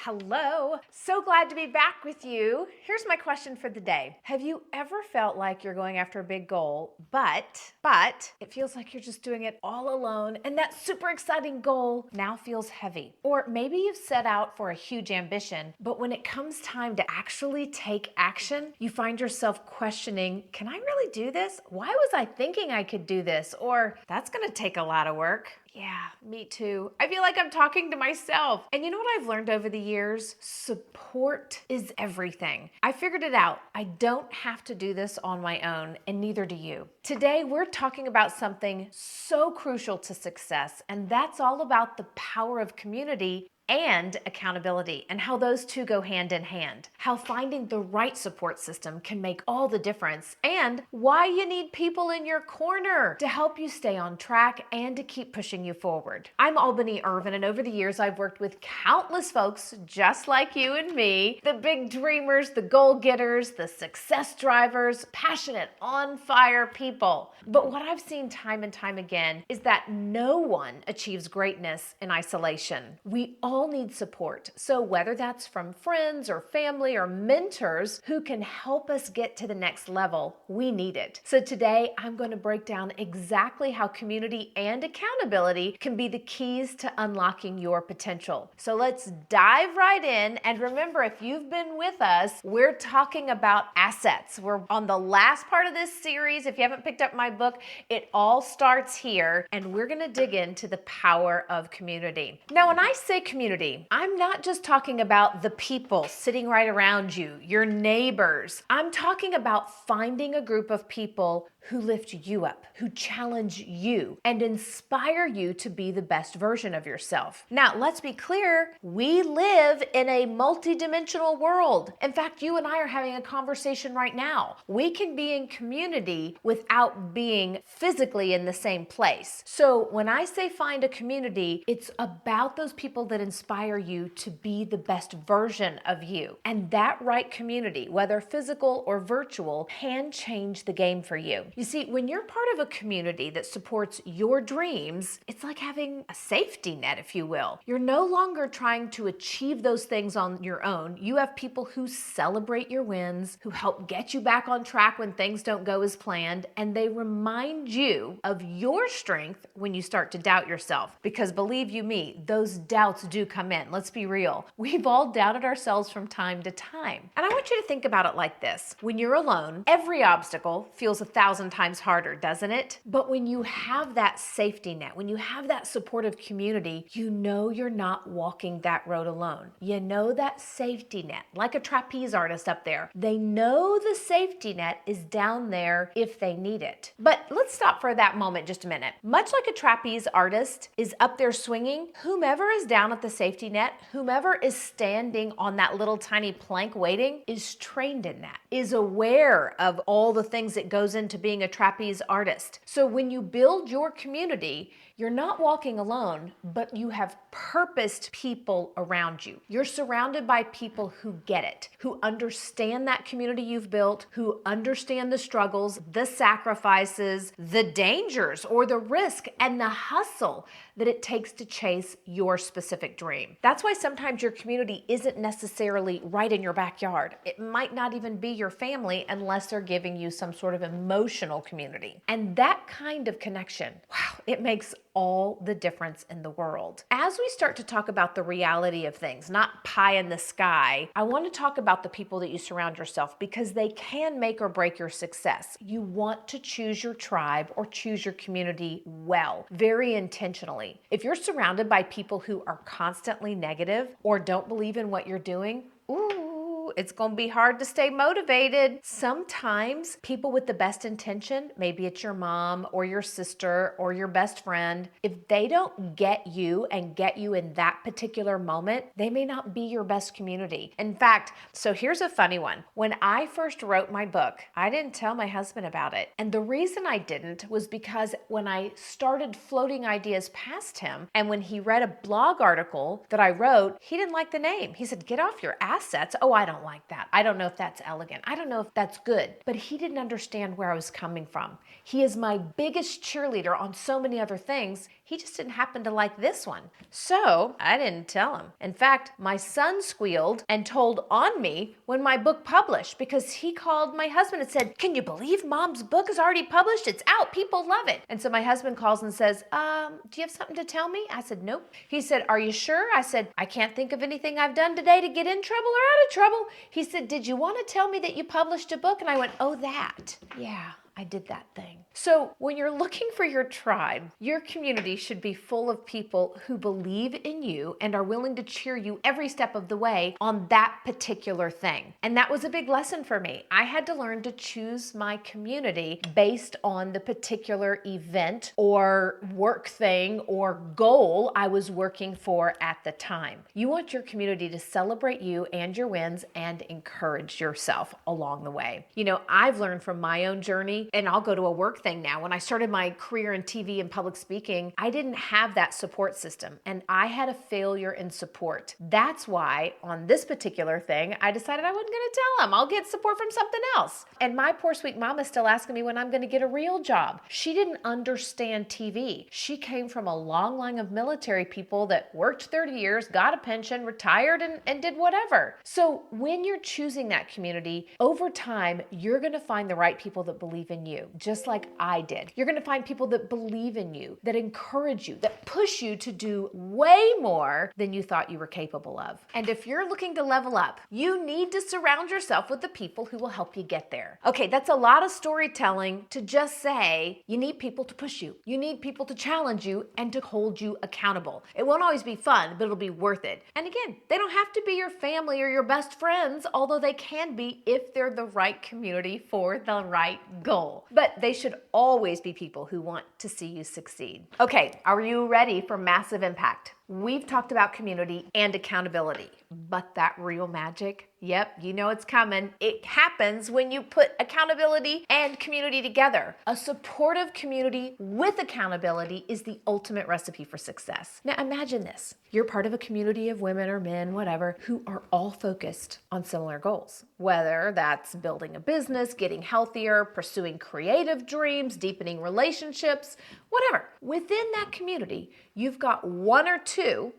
Hello. So glad to be back with you. Here's my question for the day. Have you ever felt like you're going after a big goal, but it feels like you're just doing it all alone and that super exciting goal now feels heavy? Or maybe you've set out for a huge ambition, but when it comes time to actually take action, you find yourself questioning, can I really do this? Why was I thinking I could do this? Or that's going to take a lot of work. Yeah, me too. I feel like I'm talking to myself. And you know what I've learned over the years? Support is everything. I figured it out. I don't have to do this on my own, and neither do you. Today, we're talking about something so crucial to success, and that's all about the power of community and accountability, and how those two go hand in hand. How finding the right support system can make all the difference, and why you need people in your corner to help you stay on track and to keep pushing you forward. I'm Albany Irvin, and over the years I've worked with countless folks just like you and me, the big dreamers, the goal getters, the success drivers, passionate, on fire people. But what I've seen time and time again is that no one achieves greatness in isolation. We all need support. So whether that's from friends or family or mentors who can help us get to the next level, we need it. So today I'm going to break down exactly how community and accountability can be the keys to unlocking your potential. So let's dive right in. And remember, if you've been with us, we're talking about assets. We're on the last part of this series. If you haven't picked up my book, it all starts here, and we're going to dig into the power of community. Now, when I say community, I'm not just talking about the people sitting right around you, your neighbors. I'm talking about finding a group of people who lift you up, who challenge you, and inspire you to be the best version of yourself. Now, let's be clear, we live in a multidimensional world. In fact, you and I are having a conversation right now. We can be in community without being physically in the same place. So when I say find a community, it's about those people that inspire you to be the best version of you. And that right community, whether physical or virtual, can change the game for you. You see, when you're part of a community that supports your dreams, it's like having a safety net, if you will. You're no longer trying to achieve those things on your own. You have people who celebrate your wins, who help get you back on track when things don't go as planned, and they remind you of your strength when you start to doubt yourself. Because believe you me, those doubts do come in. Let's be real. We've all doubted ourselves from time to time. And I want you to think about it like this. When you're alone, every obstacle feels 1,000 times harder, doesn't it? But when you have that safety net, when you have that supportive community, you know you're not walking that road alone. You know that safety net, like a trapeze artist up there. They know the safety net is down there if they need it. But let's stop for that moment just a minute. Much like a trapeze artist is up there swinging, whomever is down at the safety net, whomever is standing on that little tiny plank waiting is trained in that, is aware of all the things that goes into being a trapeze artist. So when you build your community, you're not walking alone, but you have purposed people around you. You're surrounded by people who get it, who understand that community you've built, who understand the struggles, the sacrifices, the dangers, or the risk and the hustle that it takes to chase your specific dream. That's why sometimes your community isn't necessarily right in your backyard. It might not even be your family unless they're giving you some sort of emotional community. And that kind of connection, wow, it makes all the difference in the world. As we start to talk about the reality of things, not pie in the sky, I want to talk about the people that you surround yourself because they can make or break your success. You want to choose your tribe or choose your community well, very intentionally. If you're surrounded by people who are constantly negative or don't believe in what you're doing, it's going to be hard to stay motivated. Sometimes people with the best intention, maybe it's your mom or your sister or your best friend, if they don't get you and get you in that particular moment, they may not be your best community. In fact, so here's a funny one. When I first wrote my book, I didn't tell my husband about it. And the reason I didn't was because when I started floating ideas past him, and when he read a blog article that I wrote, he didn't like the name. He said, "Get off your assets." Oh, I don't don't like that. I don't know if that's elegant. I don't know if that's good. But he didn't understand where I was coming from. He is my biggest cheerleader on so many other things. He just didn't happen to like this one. So I didn't tell him. In fact, my son squealed and told on me when my book published, because he called my husband and said, "Can you believe Mom's book is already published? It's out. People love it." And so my husband calls and says, "Do you have something to tell me?" I said, "Nope." He said, "Are you sure?" I said, "I can't think of anything I've done today to get in trouble or out of trouble." He said, "Did you want to tell me that you published a book?" And I went, "Oh, that. Yeah, I did that thing." So when you're looking for your tribe, your community should be full of people who believe in you and are willing to cheer you every step of the way on that particular thing. And that was a big lesson for me. I had to learn to choose my community based on the particular event or work thing or goal I was working for at the time. You want your community to celebrate you and your wins and encourage yourself along the way. You know, I've learned from my own journey, and I'll go to a work thing now. When I started my career in TV and public speaking, I didn't have that support system, and I had a failure in support. That's why on this particular thing, I decided I wasn't going to tell them. I'll get support from something else. And my poor sweet mom is still asking me when I'm going to get a real job. She didn't understand TV. She came from a long line of military people that worked 30 years, got a pension, retired, and did whatever. So when you're choosing that community, over time, you're going to find the right people that believe in you, just like I did. You're going to find people that believe in you, that encourage you, that push you to do way more than you thought you were capable of. And if you're looking to level up, you need to surround yourself with the people who will help you get there. Okay, that's a lot of storytelling to just say you need people to push you. You need people to challenge you and to hold you accountable. It won't always be fun, but it'll be worth it. And again, they don't have to be your family or your best friends, although they can be if they're the right community for the right goal. But they should always be people who want to see you succeed. Okay, are you ready for massive impact? We've talked about community and accountability, but that real magic, yep, you know it's coming. It happens when you put accountability and community together. A supportive community with accountability is the ultimate recipe for success. Now imagine this. You're part of a community of women or men, whatever, who are all focused on similar goals. Whether that's building a business, getting healthier, pursuing creative dreams, deepening relationships, whatever. Within that community, you've got one or two,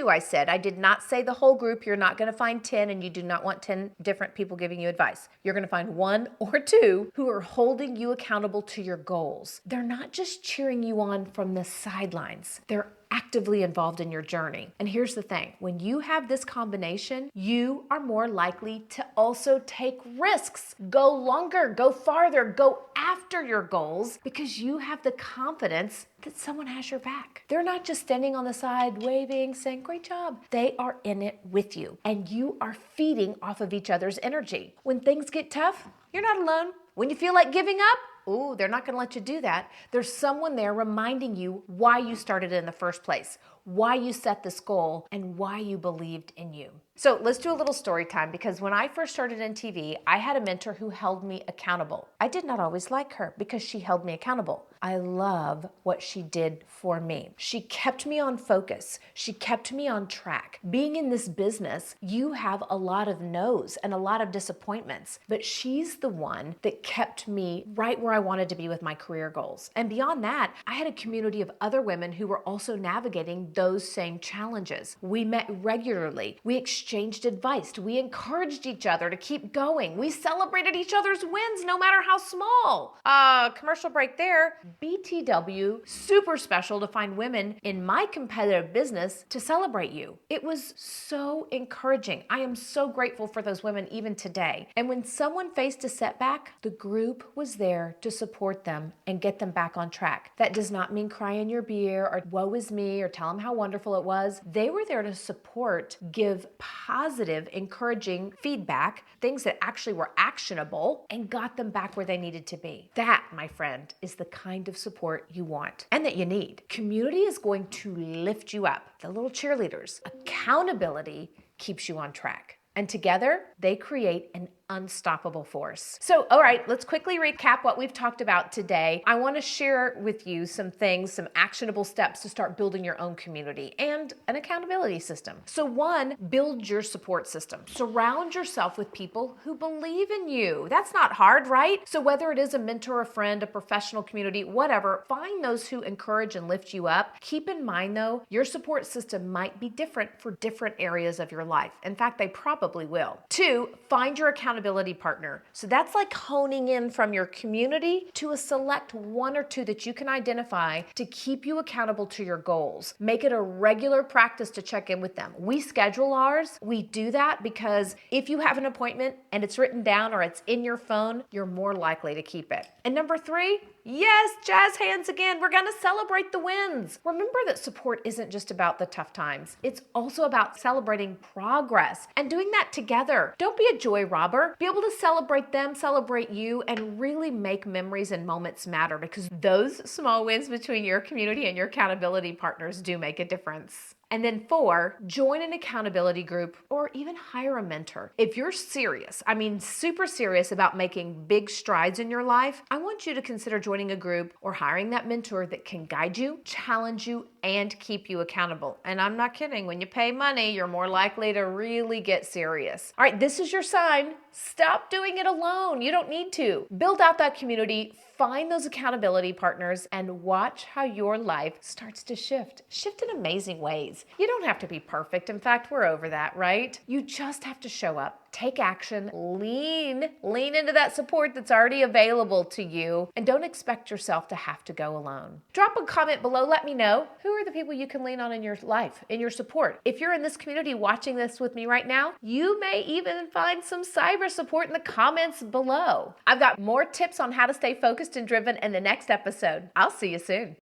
I said. I did not say the whole group. You're not going to find 10, and you do not want 10 different people giving you advice. You're going to find one or two who are holding you accountable to your goals. They're not just cheering you on from the sidelines. They're actively involved in your journey. And here's the thing, when you have this combination, you are more likely to also take risks, go longer, go farther, go after your goals, because you have the confidence that someone has your back. They're not just standing on the side, waving, saying, "Great job." They are in it with you, and you are feeding off of each other's energy. When things get tough, you're not alone. When you feel like giving up, ooh, they're not going to let you do that. There's someone there reminding you why you started in the first place, why you set this goal, and why you believed in you. So let's do a little story time, because when I first started in TV, I had a mentor who held me accountable. I did not always like her because she held me accountable. I love what she did for me. She kept me on focus. She kept me on track. Being in this business, you have a lot of no's and a lot of disappointments, but she's the one that kept me right where I wanted to be with my career goals. And beyond that, I had a community of other women who were also navigating those same challenges. We met regularly. We exchanged advice. We encouraged each other to keep going. We celebrated each other's wins, no matter how small. Commercial break there. BTW, super special to find women in my competitive business to celebrate you. It was so encouraging. I am so grateful for those women even today. And when someone faced a setback, the group was there to support them and get them back on track. That does not mean cry in your beer or woe is me or tell them how wonderful it was. They were there to support, give positive, encouraging feedback, things that actually were actionable, and got them back where they needed to be. That, my friend, is the kind of support you want and that you need. Community is going to lift you up. The little cheerleaders. Accountability keeps you on track. And together, they create an unstoppable force. So, all right, let's quickly recap what we've talked about today. I want to share with you some things, some actionable steps to start building your own community and an accountability system. So one, build your support system. Surround yourself with people who believe in you. That's not hard, right? So whether it is a mentor, a friend, a professional community, whatever, find those who encourage and lift you up. Keep in mind though, your support system might be different for different areas of your life. In fact, they probably will. Two, find your accountability partner. So that's like honing in from your community to a select one or two that you can identify to keep you accountable to your goals. Make it a regular practice to check in with them. We schedule ours. We do that because if you have an appointment and it's written down or it's in your phone, you're more likely to keep it. And number three, yes, jazz hands again. We're going to celebrate the wins. Remember that support isn't just about the tough times. It's also about celebrating progress and doing that together. Don't be a joy robber. Be able to celebrate them, celebrate you, and really make memories and moments matter, because those small wins between your community and your accountability partners do make a difference. And then four, join an accountability group or even hire a mentor. If you're serious, super serious about making big strides in your life, I want you to consider joining a group or hiring that mentor that can guide you, challenge you, and keep you accountable. And I'm not kidding. When you pay money, you're more likely to really get serious. All right, this is your sign. Stop doing it alone. You don't need to. Build out that community, find those accountability partners, and watch how your life starts to shift. Shift in amazing ways. You don't have to be perfect. In fact, we're over that, right? You just have to show up, take action, lean into that support that's already available to you, and don't expect yourself to have to go alone. Drop a comment below. Let me know, who are the people you can lean on in your life, in your support? If you're in this community watching this with me right now, you may even find some cyber support in the comments below. I've got more tips on how to stay focused and driven in the next episode. I'll see you soon.